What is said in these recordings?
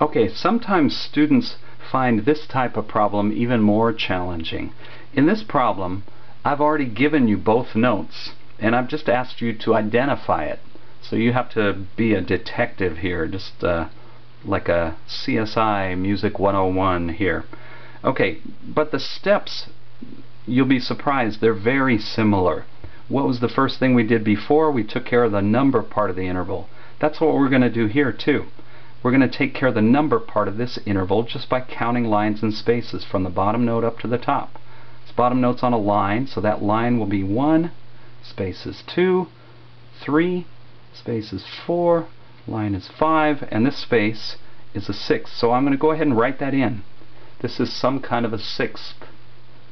Okay, sometimes students find this type of problem even more challenging. In this problem, I've already given you both notes, and I've just asked you to identify it. So you have to be a detective here, just like a CSI Music 101 here. Okay, but the steps, you'll be surprised, they're very similar. What was the first thing we did before? We took care of the number part of the interval. That's what we're going to do here too. We're going to take care of the number part of this interval just by counting lines and spaces from the bottom note up to the top. This bottom note's on a line, so that line will be 1, space is 2, 3, space is 4, line is 5, and this space is a 6. So I'm going to go ahead and write that in. This is some kind of a sixth.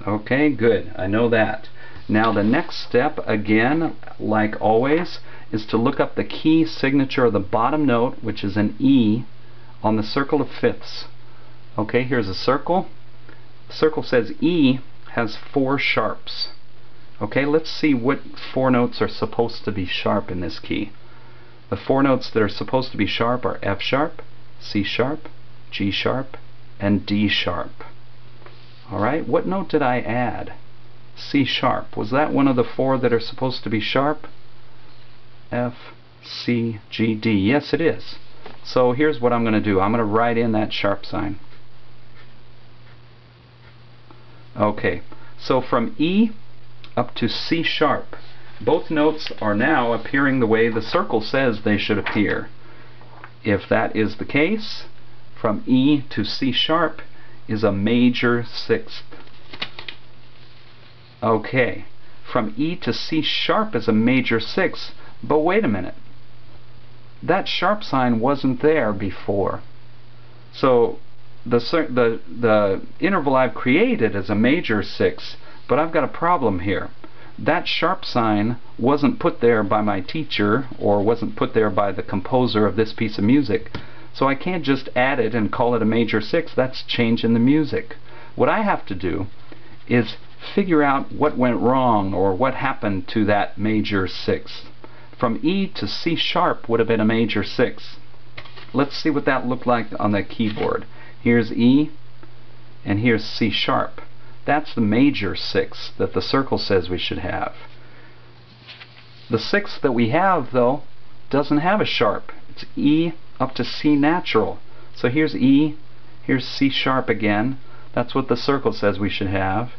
Okay, good. I know that. Now the next step, again, like always, is to look up the key signature of the bottom note, which is an E, on the circle of fifths. Okay, here's a circle. The circle says E has 4 sharps. Okay, let's see what 4 notes are supposed to be sharp in this key. The 4 notes that are supposed to be sharp are F sharp, C sharp, G sharp, and D sharp. Alright, what note did I add? C sharp. Was that one of the 4 that are supposed to be sharp? F, C, G, D. Yes, it is. So here's what I'm going to do. I'm going to write in that sharp sign. Okay, so from E up to C sharp, both notes are now appearing the way the circle says they should appear. If that is the case, from E to C sharp is a major sixth. Okay, from E to C sharp is a major sixth, but wait a minute. That sharp sign wasn't there before. So the interval I've created is a major sixth, but I've got a problem here. That sharp sign wasn't put there by my teacher, or wasn't put there by the composer of this piece of music. So I can't just add it and call it a major sixth. That's changing the music. What I have to do is figure out what went wrong, or what happened to that major sixth. From E to C sharp would have been a major sixth. Let's see what that looked like on the keyboard. Here's E, and here's C sharp. That's the major sixth that the circle says we should have. The sixth that we have, though, doesn't have a sharp. It's E up to C natural. So here's E, here's C sharp again. That's what the circle says we should have.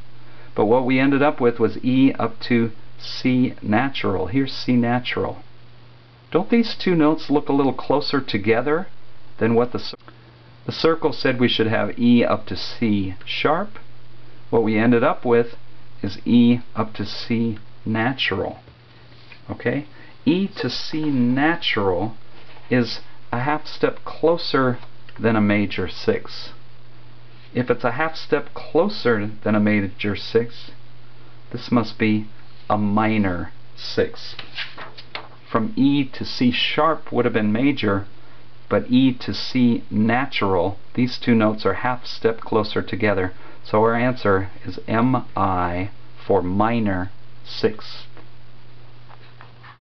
But what we ended up with was E up to C natural. Here's C natural. Don't these two notes look a little closer together than what the circle said we should have? E up to C sharp. What we ended up with is E up to C natural. Okay? E to C natural is a half step closer than a major sixth. If it's a half step closer than a major sixth, this must be a minor sixth. From E to C sharp would have been major, but E to C natural, these two notes are half step closer together. So our answer is MI for minor sixth.